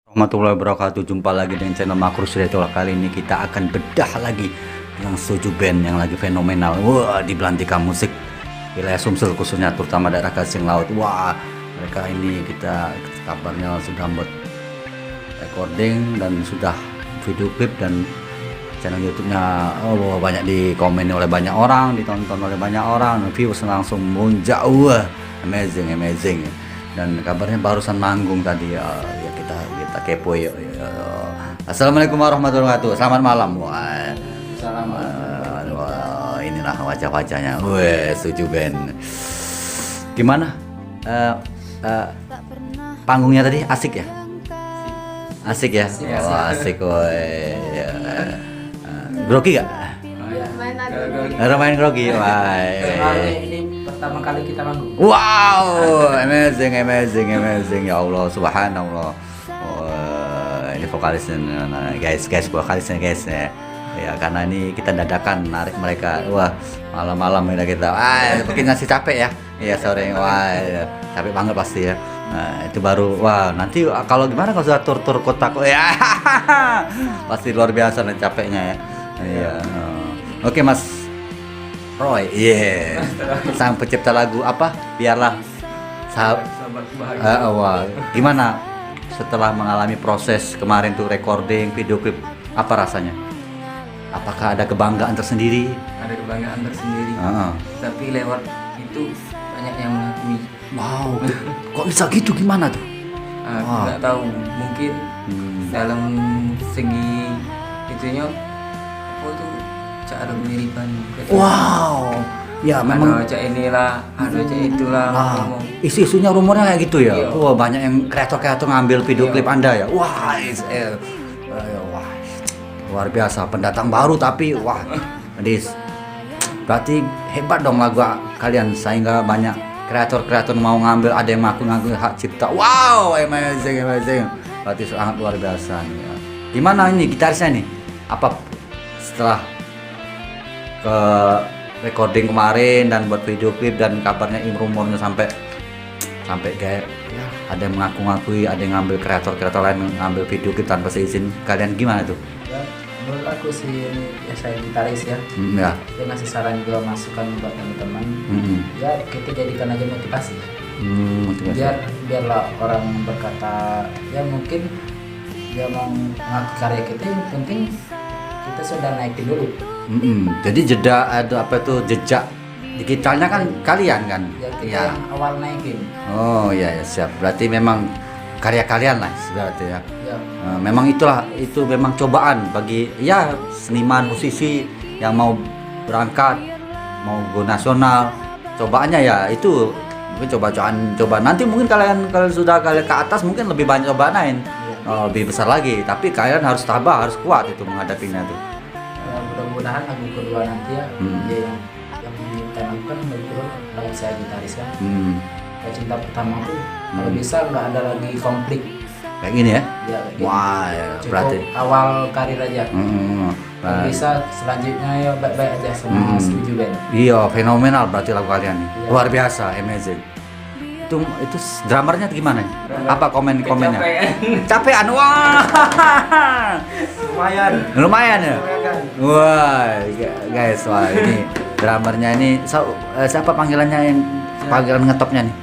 Warahmatullahi wabarakatuh. Jumpa lagi dengan channel Makrus Retro. Kali ini kita akan bedah lagi yang Soju Band yang lagi fenomenal. Wah, di belantika musik wilayah Sumsel khususnya, terutama daerah Gasing Laut. Wah, mereka ini kita kabarnya sudah buat recording dan sudah video klip, dan channel YouTube-nya banyak dikomeni oleh banyak orang, ditonton oleh banyak orang, views langsung melonjak. Wah, amazing. Dan kabarnya barusan manggung tadi ya, kita kepo yuk. Assalamualaikum warahmatullahi wabarakatuh. Selamat malam. Wah, inilah wajah-wajahnya. Wah, Soju Band. Gimana? Panggungnya tadi asik ya? Asik ya? Wah, asik woy. Grogi gak? Main grogi. Wah. Ini pertama kali kita manggung. Wow, amazing. Ya Allah, subhanallah. Ini vokalisnya, guys, vokalisnya guys ya. Ya, karena ini kita dadakan narik mereka. Wah, malam-malam kita. Mungkin ngasih capek ya. Iya, sore. Wah, ya, capek banget pasti ya. Nah, itu baru. Wah, nanti kalau gimana kalau sudah tur kota kok ya. Pasti luar biasa dan capeknya ya. Iya. Oke, Mas Roy. Iya. Sang pencipta lagu apa? Biarlah Sahabat bahagia. wah, gimana setelah mengalami proses kemarin tuh recording video klip, apa rasanya? Apakah ada kebanggaan tersendiri? Ada kebanggaan tersendiri. Tapi lewat itu banyak yang mengakui. Wow, kok bisa gitu, gimana tuh? Aku nggak tahu, mungkin dalam segi itunya apa tuh cara kemiripan. Wow, ya memang. Ada cak inilah, ada cak itulah. ngomong. Isu-isunya rumornya kayak gitu ya. Iya. Wah, banyak yang kreator ngambil video Iya. klip Anda ya. Wah, wah, luar biasa, pendatang baru tapi wah, berarti hebat dong lagu kalian sehingga banyak kreator mau ngambil, ada yang ngaku hak cipta. Wow, amazing. Berarti sangat luar biasa nih ya. Gimana ini gitarisnya nih? Apa setelah ke recording kemarin dan buat video klip, dan kabarnya rumornya sampai kayak ya, ada yang mengakui, ada yang ngambil kreator lain ngambil video klip tanpa seizin kalian, gimana tuh? Ya, menurut aku sih ini ya, saya gitaris ya. Ya. Dia ngasih saran juga, masukan buat teman-teman. Ya kita jadikan aja motivasi. Motivasi. Biarlah orang berkata ya mungkin dia mau ngaku karya kita, yang penting kita sudah naikin dulu. Jadi jejak digitalnya kan kalian kan? Ya kita Iya. yang awal naikin. Oh iya, siap. Berarti memang karya kalian lah berarti ya. Ya. Memang itu memang cobaan bagi ya seniman musisi yang mau berangkat, mau go nasional. Cobaannya ya itu mungkin coba nanti mungkin kalian sudah ke atas mungkin lebih banyak cobaan lain. Lebih besar lagi, tapi kalian harus tabah, harus kuat itu menghadapinya tuh. Ya, mudah-mudahan lagu kedua nanti ya dia yang kita lakukan lagu kedua lagu saya gitaris kan. Kayak cinta pertama tuh kalau bisa nggak ada lagi konflik. Kayak gini ya? Ya, kayak gini. Wah, ya, Cukup berarti. awal karir aja. Kalau Baik. bisa selanjutnya ya baik-baik aja sama Soju Band. Iya, fenomenal berarti lagu kalian nih. Iya. Luar biasa, amazing. Itu drummernya gimana? Apa komennya? Capean. Wah. Lumayan ya. Wah, guys, wah ini drummernya ini siapa panggilannya, yang panggilan ngetopnya nih?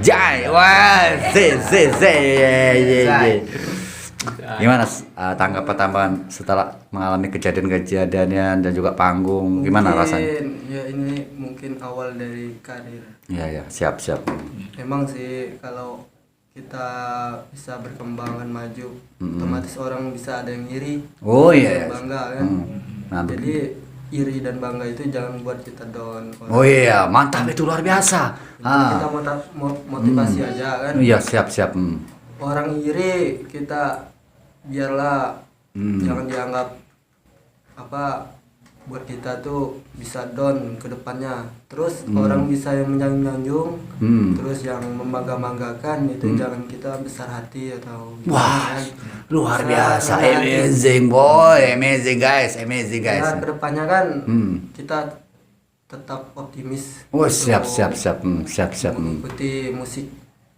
Jai. Wah, Zai. Gimana tanggapan setelah mengalami kejadian-kejadiannya dan juga panggung, gimana rasanya? Ya ini mungkin awal dari karir. Iya, siap. Memang sih kalau kita bisa berkembang dan maju, otomatis orang bisa ada yang iri, Oh iya. bangga kan. Nah, Jadi iri dan bangga itu jangan buat kita down. oh iya, mantap, itu luar biasa. Kita motivasi aja kan. Iya, siap. Orang iri kita biarlah jangan dianggap apa, buat kita tuh bisa down ke depannya. Terus orang bisa yang menyanjung, terus yang membanggakan itu jangan kita besar hati atau Wah, kan. luar Besar biasa, hati. amazing boy, amazing guys. Ya, ke depannya kan kita tetap optimis. Oh, untuk siap. mengikuti musik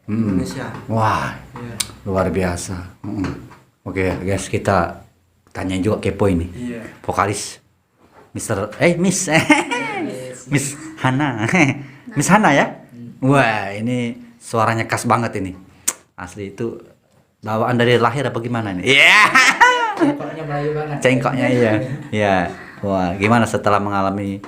Indonesia. Wah, Iya. luar biasa. Oke, guys, kita tanya juga kepo ini. Iya. Vokalis Miss Miss Hana. Miss Hana ya? Wah, ini suaranya khas banget ini. Asli itu bawaan dari lahir apa gimana nih? Iya. Cengkoknya Melayu banget. Cengkoknya iya. Iya. Wah, gimana setelah mengalami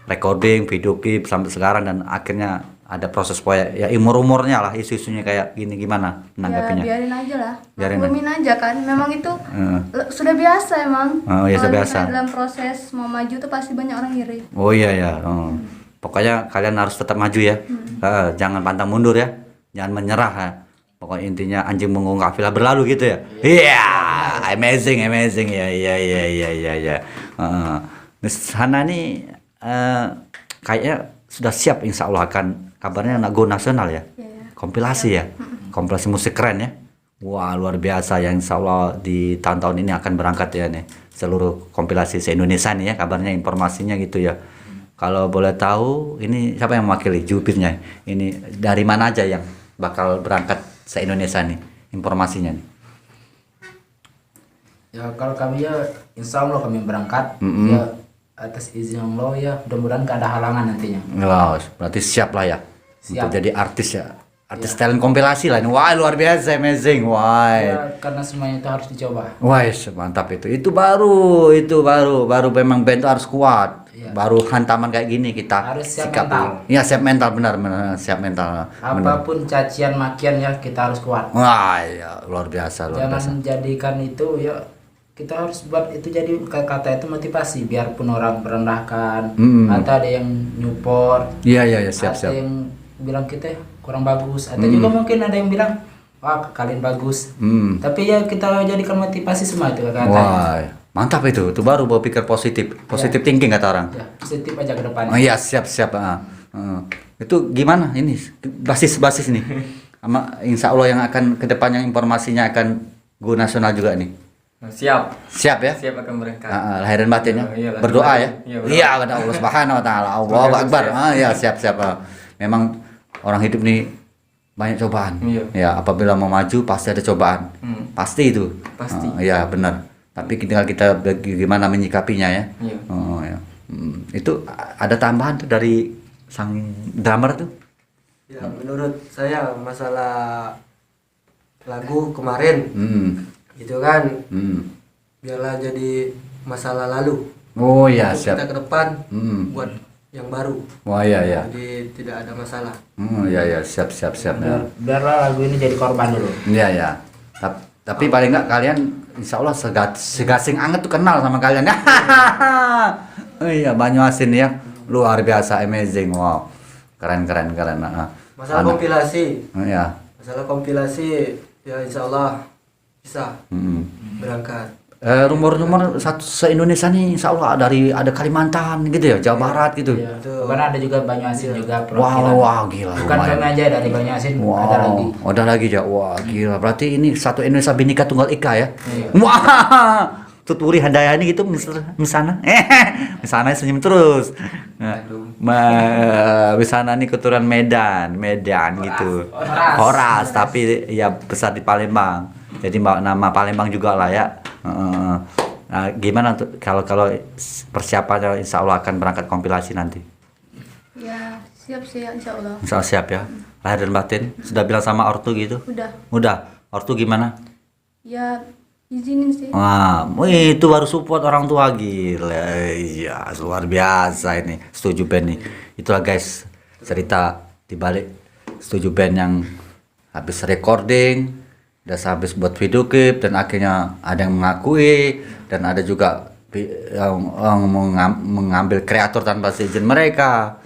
recording, video klip sampai sekarang dan akhirnya ada proses ya umurnya lah isu-isunya kayak gini gimana menanggapinya? Ya biarin aja lah, Biarin maklumin aja kan. Memang itu sudah biasa emang. Oh iya, Kalau sudah misalnya biasa. dalam proses mau maju tuh pasti banyak orang iri. Oh iya ya. Pokoknya kalian harus tetap maju ya. Jangan pantang mundur ya. Jangan menyerah ya. Pokoknya intinya anjing mengunggah kafilah berlalu gitu ya. Iya, amazing ya. Iya. Miss Hana nih kayaknya sudah siap insya Allah akan kabarnya nak go nasional ya. Iya. Kompilasi ya. Kompilasi musik keren ya. Wah, luar biasa yang insya Allah di tahun-tahun ini akan berangkat ya nih. Seluruh kompilasi se-Indonesia nih ya kabarnya informasinya gitu ya. Kalau boleh tahu ini siapa yang mewakili jubirnya? Ini dari mana aja yang bakal berangkat se-Indonesia nih informasinya nih? Ya kalau kami ya insya Allah kami berangkat ya atas izin Allah ya, mudah-mudahan gak ada halangan nantinya. Wow, berarti siap lah ya Siap. untuk jadi artis ya. Artis talent kompilasi lah ini. Wah, luar biasa, amazing. Wah. Ya, karena semuanya itu harus dicoba. Wah, mantap itu. Itu baru memang band itu harus kuat. Iya. Baru hantaman kayak gini kita Harus siap sikapi. mental. Iya, siap mental benar siap mental. Benar. Apapun cacian makian ya kita harus kuat. Wah, ya luar biasa, luar biasa. Jangan jadikan itu ya, kita harus buat itu jadi kata itu motivasi, biarpun orang merendahkan atau ada yang nyupport, Iya, siap. ada yang bilang kita kurang bagus, atau juga mungkin ada yang bilang wah kalian bagus, tapi ya kita jadikan motivasi semua itu kata. Wah, mantap itu. Itu baru berpikir positif thinking kata orang. Ya, positif aja ke depan. Oh iya, siap. Itu gimana ini basis nih. Sama insya Allah yang akan kedepannya informasinya akan go nasional juga nih. Siap Siap ya? siap akan berangkat. Lahir dan batin ya? Iya, lahir Berdoa batin. ya? Iya, berdoa. Iya, kepada Allah Subhanahu wa taala. Allahu Akbar. Ya, siap. Memang orang hidup nih banyak cobaan. Iya. Ya, apabila mau maju pasti ada cobaan. Pasti itu. Pasti. Iya, benar. Tapi tinggal kita bagaimana menyikapinya ya. Iya. Oh, ya. Itu ada tambahan tuh dari sang drummer tuh. Ya, menurut saya masalah lagu kemarin gitu kan, biarlah jadi masalah lalu. Oh iya, Untuk siap. kita ke depan buat yang baru. Wah, iya. Jadi tidak ada masalah. Iya, siap ya. Biarlah lagu ini jadi korban dulu. Iya. Tapi paling enggak kalian insya Allah segasing anget tuh kenal sama kalian. Oh iya, Banyuasin ya. Luar biasa, amazing. Wow. Keren. Masalah kompilasi. Iya. Masalah kompilasi ya insya Allah bisa berangkat. Rumor-rumor satu se-Indonesia nih insya Allah ada Kalimantan gitu ya, Jawa Barat gitu. Ya, karena ada juga Banyuasin juga Wah, gila. Bukan lumayan. kami aja dari Banyuasin, Wow, ada lagi. ada lagi ya. Wah, gila. Berarti ini satu Indonesia Bhinneka Tunggal Ika ya. Iya. Wah, Tuturi Handayani gitu misalnya. Misalnya senyum terus. Misalnya nih keturunan Medan gitu. Horas, tapi ya besar di Palembang. Jadi nama Palembang juga lah ya. Nah, gimana tuh kalau persiapannya insya Allah akan berangkat kompilasi nanti? Ya siap sih ya, insya Allah. Insya Allah siap ya. Lahir dan batin sudah bilang sama ortu gitu? Udah. Ortu gimana? Ya izinin sih. Wah, itu baru support orang tua, gila. Iya, luar biasa ini. Setuju band nih. Itulah guys cerita dibalik Setuju Band yang habis recording, udah habis buat video klip, dan akhirnya ada yang mengakui dan ada juga yang mengambil kreator tanpa izin mereka.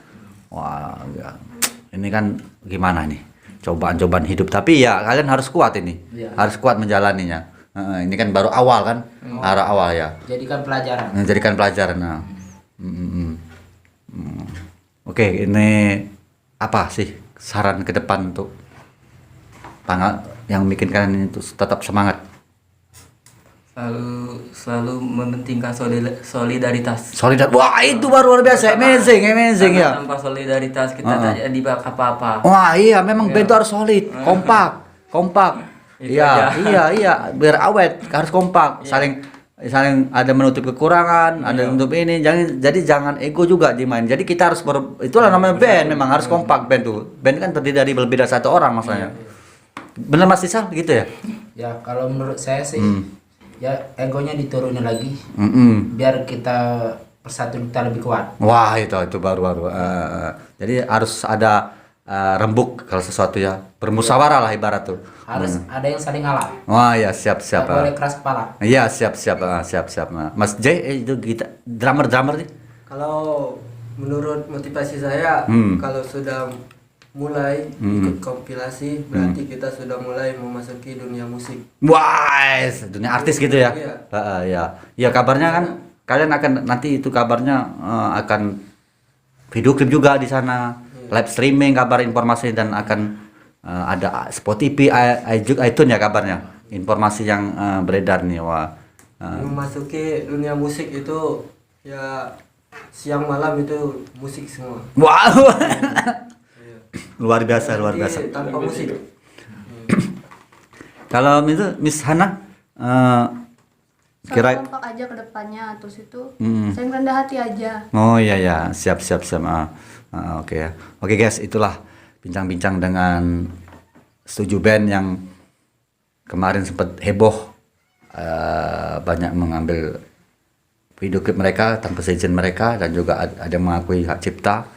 Wah, ya. Ini kan gimana nih? Cobaan-cobaan hidup, tapi ya kalian harus kuat ini. Ya. Harus kuat menjalaninya. Ini kan baru awal kan? Baru awal ya. Jadikan pelajaran. Menjadikan pelajaran. Nah. Oke, ini apa sih saran ke depan untuk yang bikin kalian itu tetap semangat? selalu mementingkan solidaritas. Wah, itu baru luar biasa, amazing Karena ya. tanpa solidaritas kita tak jadi apa-apa. Wah, iya memang band itu harus solid, kompak. Itu Iya, aja. iya, biar awet, harus kompak, saling ada menutup kekurangan, ada menutup ini. Jangan ego juga dimain. Jadi kita harus itulah namanya band, memang harus kompak band tuh. Band kan terdiri dari lebih dari satu orang maksudnya. Bener Mas Isal gitu ya? Ya kalau menurut saya sih ya egonya diturunin lagi biar kita persatu kita lebih kuat. Wah, itu baru. Jadi harus ada rembuk kalau sesuatu ya, bermusyawarah lah ibarat tuh. Harus ada yang saling ngalah. Wah, ya siap. Nggak boleh keras kepala. Iya, siap. Mas J, itu kita drummer nih. Kalau menurut motivasi saya, kalau sudah mulai ikut kompilasi, berarti kita sudah mulai memasuki dunia musik. Wah, dunia artis gitu ya. Iya. Ya kabarnya kan kalian akan nanti itu kabarnya akan video klip juga di sana, live streaming kabar informasi dan akan ada Spotify, iTunes ya kabarnya. Informasi yang beredar nih. Wah. Memasuki dunia musik itu ya siang malam itu musik semua. Wow. luar biasa. Berarti tanpa musik. Kalau itu Miss Hana Saya kompak aja ke depannya, terus itu saya rendah hati aja. Oh iya, siap. Oke ya. Oke guys, itulah bincang-bincang dengan Setuju Band yang kemarin sempat heboh, banyak mengambil video klip mereka tanpa seizin mereka, dan juga ada yang mengakui hak cipta,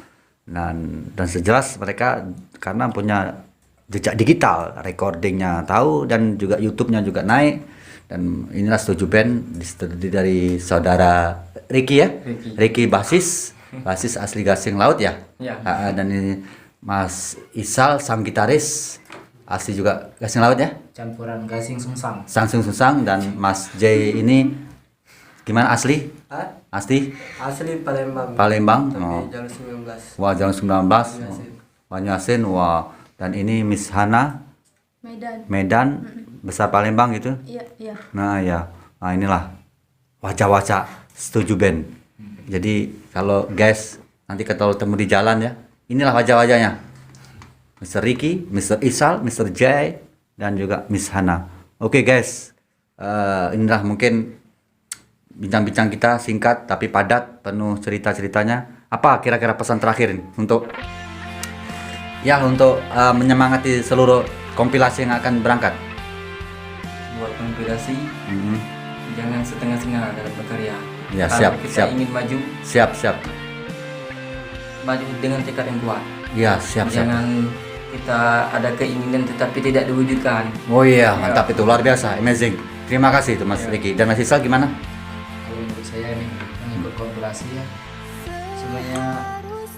dan sejelas mereka karena punya jejak digital, recordingnya tahu, dan juga YouTube-nya juga naik. Dan inilah Setuju Band terdiri dari saudara Ricky ya, Ricky basis asli Gasing Laut ya. Dan ini Mas Isal sang gitaris asli juga Gasing Laut ya, Campuran Gasing Sungsang. Susang. Dan Mas J ini gimana asli? Asli Palembang. Tapi Jalur 19. Wah, Jalur 19. Banyuasin. Wah. Dan ini Miss Hana Medan. Besar Palembang gitu. Iya. Nah ya, inilah wajah-wajah Setuju Band. Jadi kalau guys nanti ketemu di jalan ya, inilah wajah-wajahnya, Mr. Ricky, Mr. Isal, Mr. J, dan juga Miss Hana. Oke guys, inilah mungkin bincang-bincang kita singkat tapi padat, penuh cerita-ceritanya. Apa kira-kira pesan terakhir ini untuk menyemangati seluruh kompilasi yang akan berangkat? Buat kompilasi, jangan setengah-setengah dalam berkarya. Ya, Kalau siap. kita ingin maju, Siap. maju dengan tekad yang kuat. Ya, siap. Jangan kita ada keinginan tetapi tidak diwujudkan. Oh iya, mantap itu, luar biasa, amazing. Terima kasih itu Mas Ricky. Dan Mas Isal gimana? Kalau menurut saya nih mengikut kompilasi ya semuanya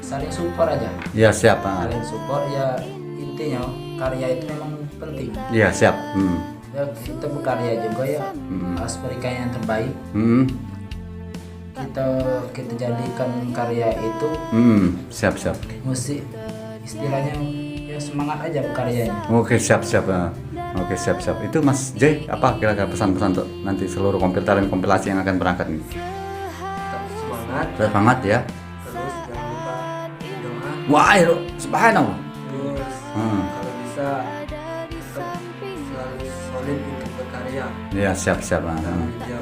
saling support aja. Ya, siap. Saling support ya, intinya karya itu memang penting. Iya, siap. Ya kita berkarya juga ya harus berikan yang terbaik. Kita jadikan karya itu Siap. musik, istilahnya ya semangat aja berkaryanya. Oke, siap. Oke, siap. Itu Mas J, apa kira-kira pesan-pesan untuk nanti seluruh kompilasi yang akan berangkat ini? Tetap Semangat ya. terus jangan lupa doa. Wah, subhanallah. Terus kalau bisa tetap selalu solid untuk berkarya. Iya, siap. Dia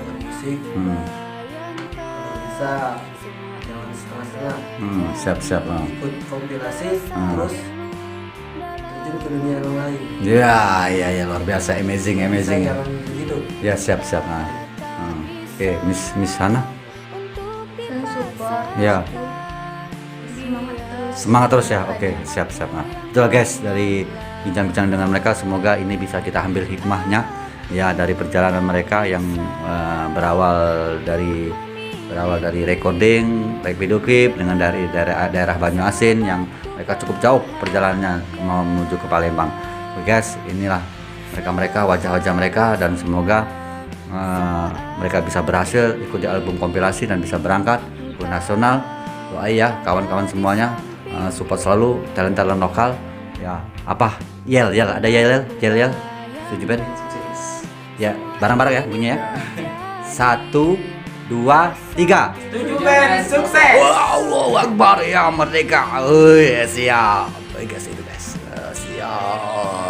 bermusik. Kalau bisa jangan setengah-setengah. Siap. Ikut kompilasi terus terjun ke dunia yang lain. Ya, luar biasa, amazing. Jangan begitu. Ya, siap. Oke, Miss Hana. Saya support. Ya. Semangat terus. Semangat terus ya. Oke, siap. Nah, itulah guys dari bincang-bincang dengan mereka, semoga ini bisa kita ambil hikmahnya ya dari perjalanan mereka yang berawal dari recording, video klip dengan dari daerah Banyuasin yang mereka cukup jauh perjalanannya mau menuju ke Palembang. Oke guys, inilah mereka wajah-wajah mereka, dan semoga mereka bisa berhasil ikut di album kompilasi dan bisa berangkat ke nasional. Doa ya kawan-kawan semuanya, support selalu talent-talent lokal ya. Apa? Yel, ada Yel. Setuju Ben? Ya. Bareng-bareng ya bunyinya ya. 1, 2, 3. Setuju Ben, sukses. Wow, Akbar ya merdeka. Oh, siap. Guys itu guys. Siap.